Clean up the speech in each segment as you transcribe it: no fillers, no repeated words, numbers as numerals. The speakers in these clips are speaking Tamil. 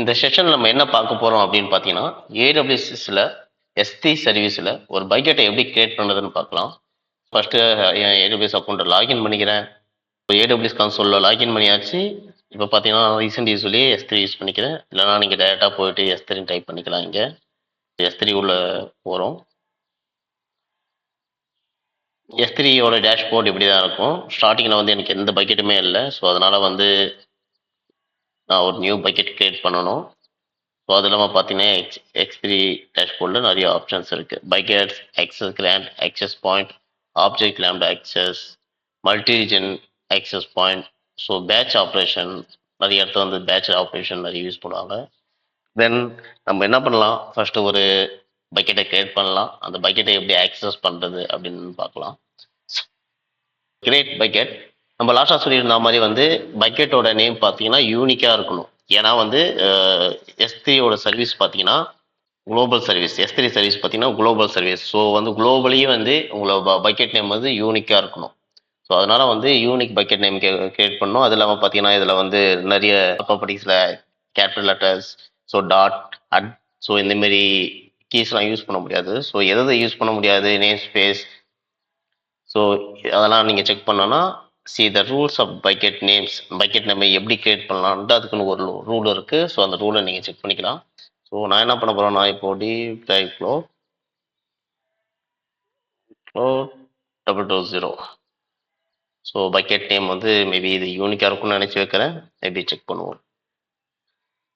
இந்த செஷன்ல நம்ம என்ன பார்க்க போறோம் அப்படின்னு பார்த்தீங்கன்னா, ஏடபிள்யூஎஸ்ல S3 சர்வீஸ்ல ஒரு பக்கெட்டை எப்படி கிரியேட் பண்ணுறதுன்னு பார்க்கலாம். ஃபர்ஸ்ட்டு என் ஏடபிள்யூஎஸ் அக்கௌண்ட்டை லாகின் பண்ணிக்கிறேன். ஏடபிள்யூஎஸ் கன்சோல்ல லாகின் பண்ணியாச்சு. இப்போ பார்த்தீங்கன்னா, ரீசென்ட் யூஸ்லயே S3 யூஸ் பண்ணிக்கிறேன். இல்லைனா நீங்கள் டைரெக்ட்டா போயிட்டு S3 டைப் பண்ணிக்கலாம் இங்க. S3 உள்ள போறோம். S3 யோட டேஷ்போர்ட் இப்படி தான் இருக்கும். ஸ்டார்ட்டிங்ல வந்து எனக்கு எந்த பக்கெட்டுமே இல்ல. ஸோ அதனால வந்து நான் ஒரு நியூ பக்கெட் கிரியேட் பண்ணணும். ஸோ அது இல்லாமல் பார்த்தீங்கன்னா X3 டேஷ்போர்டில் நிறைய ஆப்ஷன்ஸ் இருக்குது. Buckets, access grant, access point, object lambda access, multi region access point, so batch operation நிறைய இடத்துல வந்து பேட்ச் ஆப்ரேஷன் நிறைய யூஸ் பண்ணுவாங்க. தென் நம்ம என்ன பண்ணலாம், ஃபர்ஸ்ட் ஒரு பக்கெட்டை கிரியேட் பண்ணலாம். அந்த பக்கெட்டை எப்படி ஆக்சஸ் பண்ணுறது அப்படின்னு பார்க்கலாம். கிரியேட் பக்கெட் நம்ம லாஸ்ட்டாக சொல்லியிருந்த மாதிரி வந்து பக்கெட்டோட நேம் பார்த்தீங்கன்னா யூனிக்காக இருக்கணும். ஏன்னா வந்து S3யோட சர்வீஸ் பார்த்தீங்கன்னா குளோபல் சர்வீஸ், S3 சர்வீஸ் பார்த்தீங்கன்னா குளோபல் சர்வீஸ். ஸோ வந்து குளோபலியே வந்து உங்களோட பக்கெட் நேம் வந்து யூனிக்காக இருக்கணும். ஸோ அதனால வந்து யூனிக் பக்கெட் நேம் கிரியேட் பண்ணணும். அது இல்லாமல் பார்த்தீங்கன்னா இதில் வந்து நிறைய ப்ராப்பர்ட்டிஸில் capital letters, so dot, at, so இந்தமாரி கீஸ்லாம் யூஸ் பண்ண முடியாது. ஸோ எதை யூஸ் பண்ண முடியாது, நேம் ஸ்பேஸ், ஸோ அதெல்லாம் நீங்கள் செக் பண்ணோன்னா see the rules of bucket names, bucket name எப்படி கிரியேட் பண்ணலான்ட்டு அதுக்குன்னு ஒரு ரூல் இருக்குது. ஸோ அந்த ரூலை நீங்கள் செக் பண்ணிக்கலாம். ஸோ நான் என்ன பண்ண போகிறேன்னா இப்போ ஃப்ளோ 000. ஸோ பக்கெட் நேம் வந்து மேபி இது யூனிக்காக இருக்கும்னு நினச்சி வைக்கிறேன். மேபி செக் பண்ணுவோம்.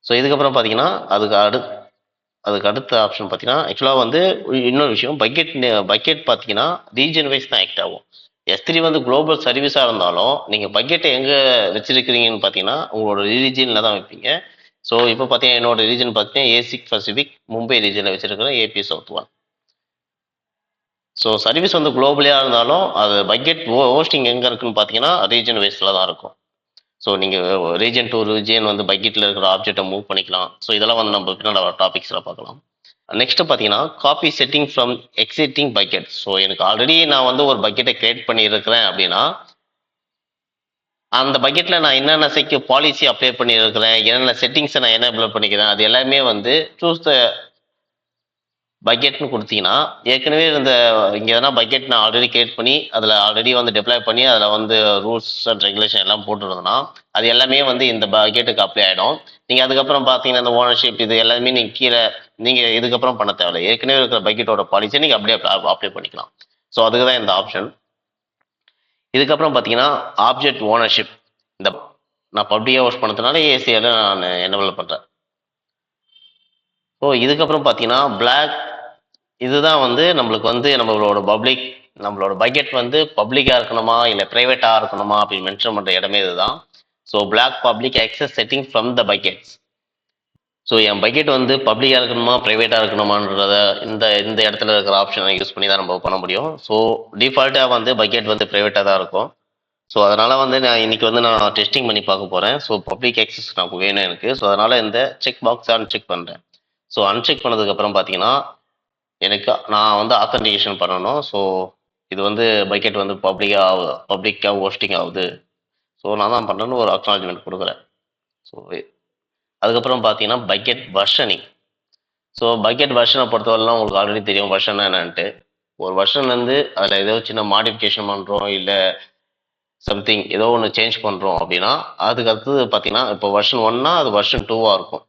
ஸோ இதுக்கப்புறம் பார்த்தீங்கன்னா அதுக்கு அடுத்த ஆப்ஷன் பார்த்தீங்கன்னா ஆக்சுவலாக வந்து இன்னொரு விஷயம், பக்கெட் பார்த்தீங்கன்னா ரீஜன் வைஸ் தான் ஆக்ட் ஆகும். S3 வந்து குளோபல் சர்வீஸாக இருந்தாலும் நீங்கள் பக்கெட்டை எங்கே வச்சிருக்கிறீங்கன்னு பார்த்தீங்கன்னா உங்களோட ரீஜனில் தான் வைப்பீங்க. ஸோ இப்போ பார்த்தீங்கன்னா என்னோட ரீஜன் பார்த்தீங்கன்னா ஏசிக் பசிபிக் மும்பை ரீஜனில் வச்சிருக்கிறேன், AP South 1. ஸோ சர்வீஸ் வந்து குளோபலியாக இருந்தாலும் அது பக்கெட் ஹோஸ்டிங் எங்கே இருக்குன்னு பார்த்தீங்கன்னா ரீஜன் வைஸில் தான் இருக்கும். ஸோ நீங்கள் ரீஜன் டு ரீஜன் வந்து பக்கெட்டில் இருக்கிற ஆப்ஜெக்டை மூவ் பண்ணிக்கலாம். ஸோ இதெல்லாம் வந்து நம்ம பின்னாடி டாபிக்ஸில் பார்க்கலாம். நெக்ஸ்ட் பார்த்தீங்கன்னா copy setting from existing bucket. So எனக்கு ஆல்ரெடி நான் வந்து ஒரு பக்கெட்டை கிரியேட் பண்ணியிருக்கிறேன் அப்படின்னா அந்த பக்கெட்டில் நான் என்னென்ன பாலிசி அப்ளை பண்ணியிருக்கிறேன், என்னென்ன செட்டிங்ஸை நான் எனேபிள் பண்ணிக்கிறேன், அது எல்லாமே வந்து சூஸ் த பக்கெட்னு கொடுத்தீங்கன்னா ஏற்கனவே இந்த இங்கே எதனா பக்கெட் நான் ஆல்ரெடி கிரியேட் பண்ணி அதில் ஆல்ரெடி வந்து டிப்ளாய் பண்ணி அதில் வந்து ரூல்ஸ் அண்ட் ரெகுலேஷன் எல்லாம் போட்டுருந்தோன்னா அது எல்லாமே வந்து இந்த பக்கெட்டுக்கு அப்ளை ஆகிடும். நீங்கள் அதுக்கப்புறம் பார்த்தீங்கன்னா இந்த ஓனர்ஷிப் இது எல்லாமே நீங்கள் கீழே நீங்கள் இதுக்கப்புறம் பண்ண தேவையில்லை. ஏற்கனவே இருக்கிற பக்கெட்டோட பாலிசியை நீங்கள் அப்படியே அப்ளை பண்ணிக்கலாம். ஸோ அதுக்கு தான் இந்த ஆப்ஷன். இதுக்கப்புறம் பார்த்தீங்கன்னா ஆப்ஜெக்ட் ஓனர்ஷிப், இந்த நான் பப்ளிக்காக ஹோஸ்ட் பண்ணதுனால ஏசியில் நான் எனேபிள் பண்ணுறேன். ஸோ இதுக்கப்புறம் பார்த்தீங்கன்னா பிளாக், இதுதான் வந்து நம்மளுக்கு வந்து நம்மளோட பக்கெட் வந்து பப்ளிக்காக இருக்கணுமா இல்லை ப்ரைவேட்டாக இருக்கணுமா அப்படின்னு மென்ஷன் பண்ணுற இடமே இதுதான். So block public access setting from the buckets. So என் பக்கெட் வந்து பப்ளிக்காக இருக்கணுமா ப்ரைவேட்டாக இருக்கணுமான்றத இந்த இடத்துல இருக்கிற ஆப்ஷனை யூஸ் பண்ணி தான் நம்ம பண்ண முடியும். ஸோ டிஃபால்ட்டாக வந்து பக்கெட் வந்து ப்ரைவேட்டாக தான் இருக்கும். ஸோ அதனால் வந்து நான் இன்னைக்கு வந்து நான் டெஸ்டிங் பண்ணி பார்க்க போகிறேன். ஸோ பப்ளிக் ஆக்சஸ் நமக்கு வேணும் எனக்கு. ஸோ அதனால் இந்த செக் பாக்ஸை அன்செக் பண்ணுறேன். ஸோ அன்செக் பண்ணதுக்கப்புறம் பார்த்தீங்கன்னா நான் வந்து ஆத்தன்டிகேஷன் பண்ணணும். ஸோ இது வந்து பக்கெட் வந்து பப்ளிக்காக ஹோஸ்டிங் ஆகுது. ஸோ நான் தான் பண்ணுறேன்னு ஒரு அக்னாலஜ்மெண்ட் கொடுக்குறேன். ஸோ அதுக்கப்புறம் பார்த்தீங்கன்னா பக்கெட் வெர்ஷனிங். ஸோ பக்கெட் வெர்ஷனை பொறுத்தவரைலாம் உங்களுக்கு ஆல்ரெடி தெரியும் வெர்ஷன் என்னன்ட்டு. ஒரு வெர்ஷன்லேருந்து அதில் ஏதோ சின்ன மாடிஃபிகேஷன் பண்ணுறோம் இல்லை சம்திங் ஏதோ ஒன்று சேஞ்ச் பண்ணுறோம் அப்படின்னா அதுக்கு அடுத்தது பார்த்தீங்கன்னா இப்போ வெர்ஷன் 1னா அது வெர்ஷன் 2வாக இருக்கும்.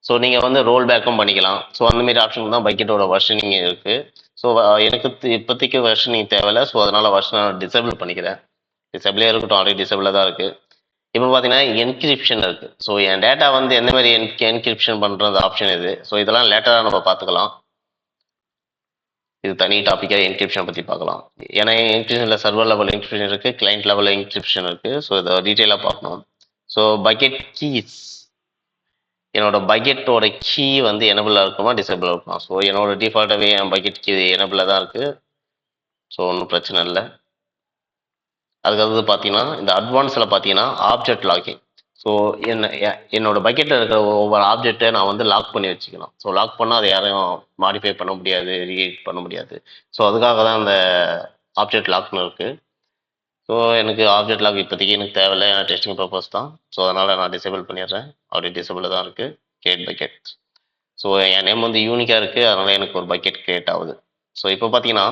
ஸோ நீங்கள் வந்து ரோல் பேக்கும் பண்ணிக்கலாம். ஸோ அந்தமாரி ஆப்ஷன் தான் பக்கெட்டோட வெர்ஷனிங் இருக்குது. ஸோ எனக்கு இப்போதைக்கு வெர்ஷனிங் தேவையில்லை. ஸோ அதனால் வெர்ஷனை டிசேபிள் பண்ணிக்கிறேன். டிசேபிளே இருக்கட்டும், ஆல்ரெடி டிசேபிளாக தான் இருக்குது. இப்போ பார்த்தீங்கன்னா என்கிரிப்ஷன் இருக்குது. ஸோ என் டேட்டா வந்து எந்த மாதிரி என்கிரிப்ஷன் பண்ணுறது ஆப்ஷன் இது. ஸோ இதெல்லாம் லேட்டராக நம்ம பார்த்துக்கலாம். இது தனி டாப்பிக்காக என்கிரிப்ஷன் பற்றி பார்க்கலாம். ஏன்னா என்கிரிப்ஷனில் சர்வர் லெவல் என்கிரிப்ஷன் இருக்குது, கிளைண்ட் லெவல் என்கிரிப்ஷன் இருக்குது. ஸோ இதை டீட்டெயிலாக பார்க்கணும். ஸோ பக்கெட் கீஸ், என்னோட பக்கெட்டோட கீ வந்து எனபிளாக இருக்குமா டிசேபிளாக இருக்குமா. ஸோ என்னோட டிஃபால்ட்டாகவே என் பக்கெட் கீ எனபிளாக தான் இருக்குது. ஸோ ஒன்றும் பிரச்சனை இல்லை. அதுக்கடுத்து பார்த்தீங்கன்னா இந்த அட்வான்ஸில் பார்த்தீங்கன்னா ஆப்ஜெக்ட் லாக்கிங். ஸோ என்னோட பக்கெட்டில் இருக்கிற ஒவ்வொரு ஆப்ஜெக்டை நான் வந்து லாக் பண்ணி வச்சுக்கலாம். ஸோ லாக் பண்ணால் அதை யாரையும் மாடிஃபை பண்ண முடியாது, ரீஎடிட் பண்ண முடியாது. ஸோ அதுக்காக தான் அந்த ஆப்ஜெக்ட் லாக்னு இருக்குது. ஸோ எனக்கு ஆப்ஜெக்ட் லாக் இப்போதைக்கு எனக்கு தேவையில்லை, ஏன்னா டெஸ்டிங் பர்பஸ் தான். ஸோ அதனால் நான் டிசேபிள் பண்ணிடுறேன். ஆல்ரெடி டிசேபிள் தான் இருக்குது. Create bucket. ஸோ என் நேம் வந்து யூனிக்காக இருக்குது, அதனால் எனக்கு ஒரு பக்கெட் கிரியேட் ஆகுது. ஸோ இப்போ பார்த்தீங்கன்னா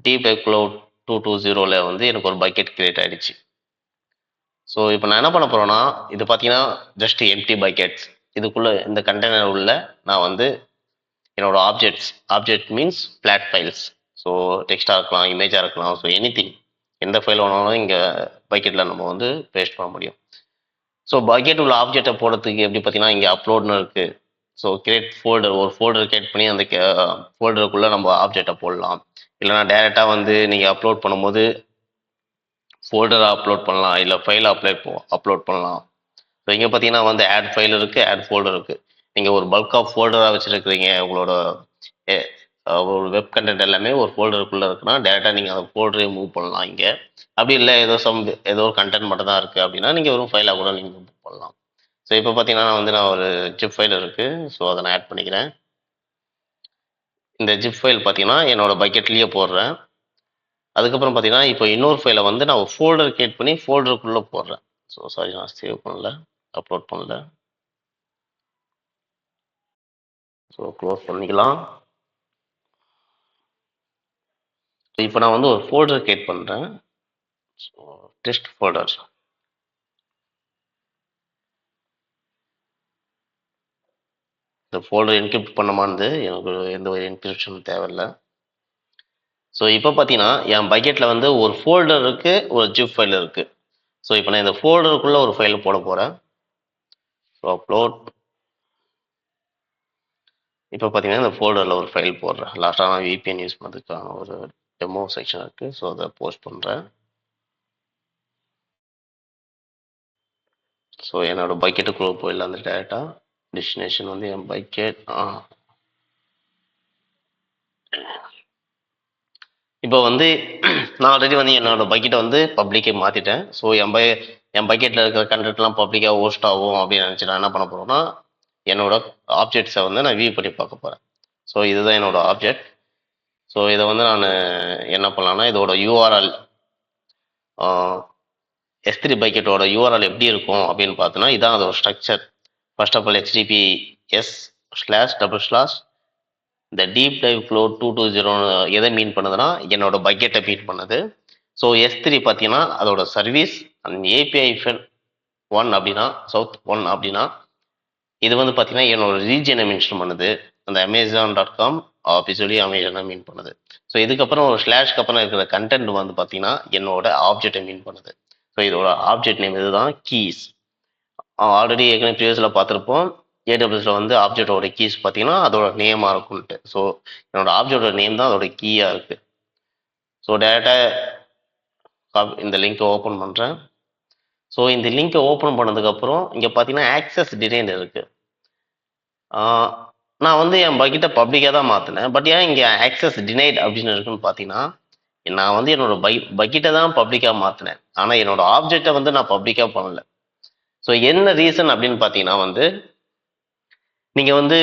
டீப் டைவ் க்ளவுட் 220 வந்து எனக்கு ஒரு பக்கெட் கிரியேட் ஆகிடுச்சு. ஸோ இப்போ நான் என்ன பண்ண போகிறேன்னா, இது பார்த்தீங்கன்னா ஜஸ்ட் எம்டி பக்கெட்ஸ். இதுக்குள்ளே இந்த கண்டெய்னர் உள்ள நான் வந்து என்னோட object means flat files. So டெக்ஸ்ட்டாக இருக்கலாம், இமேஜாக இருக்கலாம், ஸோ எனிதிங் எந்த ஃபைல் வேணாலும் இங்கே பக்கெட்டில் நம்ம வந்து பேஸ்ட் பண்ண முடியும். ஸோ பக்கெட் உள்ள ஆப்ஜெக்டை போடுறதுக்கு எப்படி பார்த்தீங்கன்னா இங்கே அப்லோட்னு இருக்குது. ஸோ கிரியேட் ஃபோல்டர், ஒரு ஃபோல்டர் கிரியேட் பண்ணி அந்த ஃபோல்டருக்குள்ளே நம்ம ஆப்ஜெக்டை போடலாம். இல்லைனா டேரெக்டாக வந்து நீங்கள் அப்லோட் பண்ணும்போது ஃபோல்டரை அப்லோட் பண்ணலாம், இல்லை ஃபைலை அப்லோட் பண்ணலாம். ஸோ இங்கே பார்த்தீங்கன்னா வந்து ஆட் ஃபைல் இருக்குது, ஆட் ஃபோல்டர் இருக்குது. நீங்கள் ஒரு பல்க் ஆஃப் ஃபோல்டராக வச்சுருக்கிறீங்க, உங்களோட ஒரு வெப் கண்டென்ட் எல்லாமே ஒரு ஃபோல்டருக்குள்ளே இருக்குன்னா டேரெக்டாக நீங்கள் அந்த ஃபோல்டரையும் மூவ் பண்ணலாம் இங்கே. அப்படி இல்லை ஏதோ ஒரு கண்டென்ட் மட்டும் தான் இருக்குது அப்படின்னா நீங்கள் வெறும் ஃபைலாக கூட நீங்கள் மூவ் பண்ணலாம். ஸோ இப்போ பார்த்தீங்கன்னா நான் ஒரு ஜிப் ஃபைல் இருக்குது, ஸோ அதை நான் ஆட் பண்ணிக்கிறேன். இந்த ஜிப் ஃபைல் பார்த்தீங்கன்னா என்னோட பக்கெட்லேயே போடுறேன். அதுக்கப்புறம் பார்த்தீங்கன்னா இப்போ இன்னொரு ஃபைலை வந்து நான் ஒரு ஃபோல்டர் கிரியேட் பண்ணி ஃபோல்டருக்குள்ளே போடுறேன். ஸோ சாரி, நான் சேவ் பண்ணல, அப்லோட் பண்ணல. ஸோ க்ளோஸ் பண்ணிக்கலாம். இப்போ நான் வந்து ஒரு ஃபோல்டர் கிரியேட் பண்ணுறேன். So test folder. இந்த ஃபோல்டர் என்கிரிப்ட் பண்ணமானது எனக்கு எந்த ஒரு என்கிரிப்ஷனும் தேவையில்லை. ஸோ இப்போ பார்த்தீங்கன்னா என் பக்கெட்டில் வந்து ஒரு ஃபோல்டர் இருக்குது, ஒரு ஜிப் ஃபைல் இருக்குது. ஸோ இப்போ நான் இந்த ஃபோல்டருக்குள்ளே ஒரு ஃபைல் போட போகிறேன். So upload. இப்போ பார்த்தீங்கன்னா இந்த ஃபோல்டரில் ஒரு ஃபைல் போடுறேன். லாஸ்ட்டாக நான் VPN யூஸ் பண்ணுறதுக்கான ஒரு டெமோ செக்ஷன் இருக்குது, ஸோ அதை போஸ்ட் பண்ணுறேன். ஸோ என்னோட பக்கெட்டுக்குள்ளே போயிடலாம். அந்த டேட்டா டெஸ்டினேஷன் வந்து என் பக்கெட். இப்போ வந்து நான் ஆல்ரெடி வந்து என்னோட பக்கெட்டை வந்து பப்ளிக்கே மாற்றிட்டேன். ஸோ என் பக்கெட்டில் இருக்கிற கண்டென்ட்லாம் பப்ளிக்காக ஹோஸ்ட் ஆகும் அப்படின்னு நினச்சி நான் என்ன பண்ண போகிறேன்னா என்னோட ஆப்ஜெக்ட்ஸை வந்து நான் வியூ பண்ணி பார்க்க போகிறேன். ஸோ இதுதான் என்னோட ஆப்ஜெக்ட். ஸோ இதை வந்து நான் என்ன பண்ணலான்னா இதோட URL S3 பக்கெட்டோட URL எப்படி இருக்கும் அப்படின்னு பார்த்தோன்னா இதான் அதோட structure. First of all HTTPS// இந்த டீப் டைவ் க்ளவுட் 220 எதை மீன் பண்ணுதுன்னா என்னோட பக்கெட்டை மீன் பண்ணுது. ஸோ S3 பார்த்தீங்கன்னா அதோட சர்வீஸ் அண்ட் API 1 அப்படின்னா சவுத் 1 அப்படின்னா இது வந்து பார்த்தீங்கன்னா என்னோட ரீஜனை மென்ஷன் பண்ணுது. அந்த Amazon.com ஆஃபீஷியலி அமேசானை மீன் பண்ணுது. ஸோ இதுக்கப்புறம் ஒரு ஸ்லாஷ்க்கு அப்புறம் இருக்கிற கண்டென்ட் வந்து பார்த்தீங்கன்னா என்னோட ஆப்ஜெக்டை மீன் பண்ணுது. ஸோ இதோட ஆப்ஜெக்ட் நேம் இதுதான் கீஸ். ஆல்ரெடி ஏற்கனவே ப்ரீவியஸில் பார்த்துருப்போம். AWSல வந்து ஆப்ஜெக்டோட கீஸ் பார்த்தீங்கன்னா அதோட நேமாக இருக்கும்ட்டு. ஸோ என்னோட ஆப்ஜெக்டோட நேம் தான் அதோட கீயாக இருக்குது. ஸோ டேரெக்டாக இந்த லிங்க்கை ஓப்பன் பண்ணுறேன். ஸோ இந்த லிங்க்கை ஓப்பன் பண்ணதுக்கப்புறம் இங்கே பார்த்தீங்கன்னா ஆக்சஸ் டினைட் இருக்குது. நான் வந்து என் பக்கெட்டை பப்ளிக்காக தான் மாற்றினேன். பட் ஏன் இங்கே ஆக்சஸ் டினைட் அப்படின்னு இருக்குன்னு பார்த்தீங்கன்னா நான் வந்து என்னோட பக்கெட்டை தான் பப்ளிக்காக மாற்றினேன், ஆனால் என்னோட ஆப்ஜெக்டை வந்து நான் பப்ளிக்காக பண்ணல. ஸோ என்ன ரீசன் அப்படின்னு பார்த்தீங்கன்னா வந்து நீங்கள் வந்து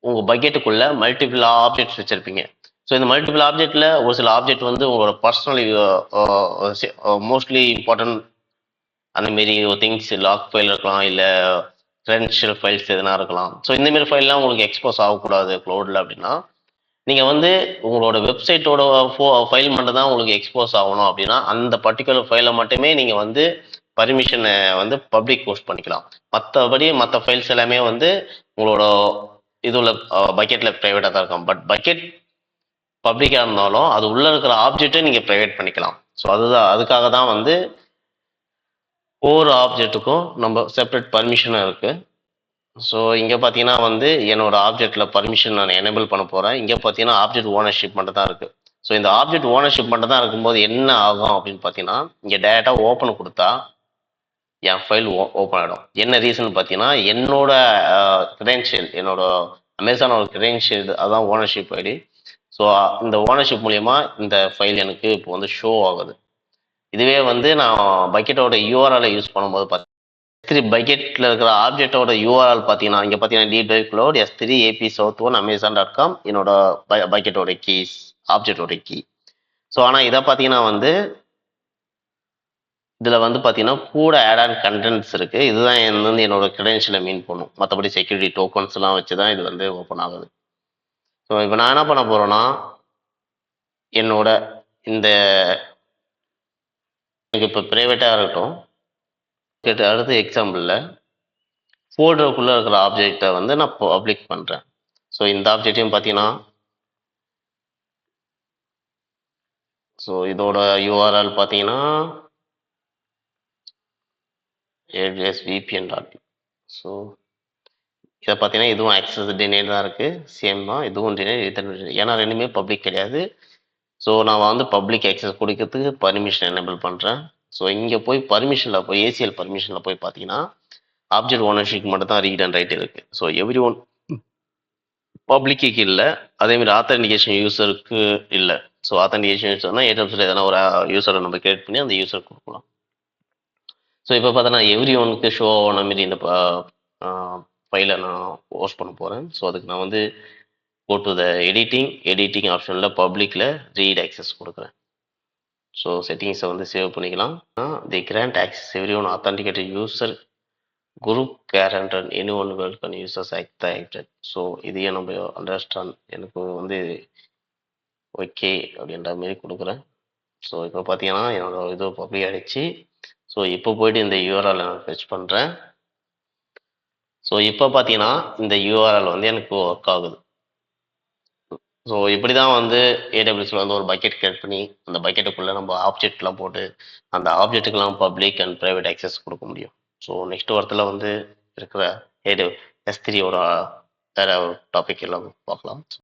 உங்கள் பக்கெட்டுக்குள்ளே மல்டிபிள் ஆப்ஜெக்ட்ஸ் வச்சுருப்பீங்க. ஸோ இந்த மல்டிபிள் ஆப்ஜெக்டில் ஒரு சில ஆப்ஜெக்ட் வந்து உங்களோட பர்சனலி மோஸ்ட்லி இம்பார்ட்டன்ட் அந்தமாரி திங்ஸ் லாக் ஃபைல் இருக்கலாம், இல்லை கிரெடென்ஷியல் ஃபைல்ஸ் எதுனா இருக்கலாம். ஸோ இந்தமாரி ஃபைல்லாம் உங்களுக்கு எக்ஸ்போஸ் ஆகக்கூடாது க்ளவுடில் அப்படின்னா நீங்கள் வந்து உங்களோட வெப்சைட்டோட ஃபைல் மட்டும் தான் உங்களுக்கு எக்ஸ்போஸ் ஆகணும் அப்படின்னா அந்த பர்டிகுலர் ஃபைலை மட்டுமே நீங்கள் வந்து பர்மிஷனை வந்து பப்ளிக் போஸ்ட் பண்ணிக்கலாம். மற்றபடி மற்ற ஃபைல்ஸ் எல்லாமே வந்து உங்களோட இதில் பக்கெட்டில் ப்ரைவேட்டாக தான் இருக்கும். பட் பக்கெட் பப்ளிக்காக இருந்தாலும் அது உள்ளே இருக்கிற ஆப்ஜெக்டை நீங்கள் ப்ரைவேட் பண்ணிக்கலாம். ஸோ அதுக்காக தான் வந்து ஒவ்வொரு ஆப்ஜெக்ட்டுக்கும் நம்ம செப்பரேட் பர்மிஷனாக இருக்குது. ஸோ இங்கே பார்த்தீங்கன்னா வந்து என்னோட ஆப்ஜெக்டில் பர்மிஷன் நான் எனேபிள் பண்ண போகிறேன். இங்கே பார்த்தீங்கன்னா ஆப்ஜெக்ட் ஓனர்ஷிப் மட்டும் தான் இருக்குது. ஸோ இந்த ஆப்ஜெக்ட் ஓனர்ஷிப் மட்டும் தான் இருக்கும்போது என்ன ஆகும் அப்படின்னு பார்த்தீங்கன்னா இங்கே டேரெக்டாக ஓப்பன் கொடுத்தா என் ஃபைல் ஓப்பன் ஆகிடும். என்ன ரீசன் பார்த்தீங்கன்னா என்னோட கிரெடென்ஷியல், என்னோட அமேசானோட கிரெடென்ஷியல் அதான் ஓனர்ஷிப் ஐடி. ஸோ இந்த ஓனர்ஷிப் மூலயமா இந்த ஃபைல் எனக்கு இப்போ வந்து ஷோ ஆகுது. இதுவே வந்து நான் பக்கெட்டோட URL யூஸ் பண்ணும்போது S3 பக்கெட்டில் இருக்கிற ஆப்ஜெக்டோட URL பார்த்தீங்கன்னா இங்கே பார்த்தீங்கன்னா deep dive cloud S3 AP South 1 Amazon.com என்னோட பக்கெட்டோட கீஸ், ஆப்ஜெக்டோட கீ. ஸோ ஆனால் இதை பார்த்தீங்கன்னா வந்து இதில் வந்து பார்த்தீங்கன்னா கூட ஆட் ஆன் கண்டென்ட்ஸ் இருக்குது. இதுதான் வந்து என்னோட கிரெடென்ஷியலை மீன் பண்ணும். மற்றபடி செக்யூரிட்டி டோக்கன்ஸ்லாம் வச்சு தான் இது வந்து ஓப்பன் ஆகுது. ஸோ இப்போ நான் என்ன பண்ண போகிறேன்னா, என்னோட இந்த எனக்கு இப்போ ப்ரைவேட்டாக இருக்கட்டும், அடுத்த எக்ஸாம்பிளில் ஃபோல்டருக்குள்ளே இருக்கிற ஆப்ஜெக்டை வந்து நான் பப்ளிக் பண்ணுறேன். ஸோ இந்த ஆப்ஜெக்டையும் பார்த்தீங்கன்னா, ஸோ இதோட யூஆர்எல் பார்த்தீங்கன்னா AWS VPN டாட். ஸோ இதை பார்த்தீங்கன்னா இதுவும் ஆக்சஸ் டினைட் தான் இருக்குது. சேம் தான், இதுவும் டினைட், இது ஏன்னா ரெண்டுமே பப்ளிக் கிடையாது. ஸோ நான் வந்து பப்ளிக் ஆக்சஸ் கொடுக்கறதுக்கு பர்மிஷன் எனேபிள் பண்ணுறேன். ஸோ இங்கே போய் பர்மிஷனில் போய் ACL பர்மிஷனில் போய் பார்த்தீங்கன்னா ஆப்ஜெக்ட் ஓனர்ஷிப் மட்டும் தான் ரீட் அண்ட் ரைட் இருக்குது. ஸோ எவ்ரி ஒன் பப்ளிக்கு இல்லை. அதேமாதிரி ஆத்தென்டிகேஷன் யூஸருக்கு இல்லை. ஸோ ஆத்தென்டிகேஷன் யூஸர்னா ஏடபிள்யூஎஸ்ல எதனா ஒரு யூஸரை நம்ம கிரியேட் பண்ணி அந்த யூஸருக்கு கொடுக்கலாம். ஸோ இப்போ பார்த்தோன்னா எவ்ரி ஒனுக்கு ஷோ ஆன மாரி இந்த ஃபைலை நான் ஹோஸ்ட் பண்ண போகிறேன். ஸோ அதுக்கு நான் வந்து கோ டு த எடிட்டிங் ஆப்ஷனில் பப்ளிக்கில் ரீட் ஆக்சஸ் கொடுக்குறேன். ஸோ செட்டிங்ஸை வந்து சேவ் பண்ணிக்கலாம். The grant access every one authenticated user group grant and any one welcome users activate. So இதையே நம்ம அண்டர்ஸ்டாண்ட் எனக்கு வந்து ஓகே அப்படின்ற மாதிரி கொடுக்குறேன். ஸோ இப்போ பார்த்தீங்கன்னா என்னோட இது பப்ளிக் ஆகிடுச்சு. ஸோ இப்போ போயிட்டு இந்த யூஆர்எல் நான் ஃபெச் பண்ணுறேன். ஸோ இப்போ பார்த்தீங்கன்னா இந்த யூஆர்எல் வந்து எனக்கு ஒர்க் ஆகுது. ஸோ இப்படி தான் வந்து ஏடபிள்யூஎஸ்ல வந்து ஒரு பக்கெட் கிரியேட் பண்ணி அந்த பக்கெட்டுக்குள்ளே நம்ம ஆப்ஜெக்ட்லாம் போட்டு அந்த ஆப்ஜெக்ட்டுக்கெல்லாம் பப்ளிக் அண்ட் ப்ரைவேட் ஆக்சஸ் கொடுக்க முடியும். ஸோ நெக்ஸ்ட் வாரத்தில் வந்து இருக்கிற S3யோட வேற டாபிக் எல்லாம் பார்க்கலாம்.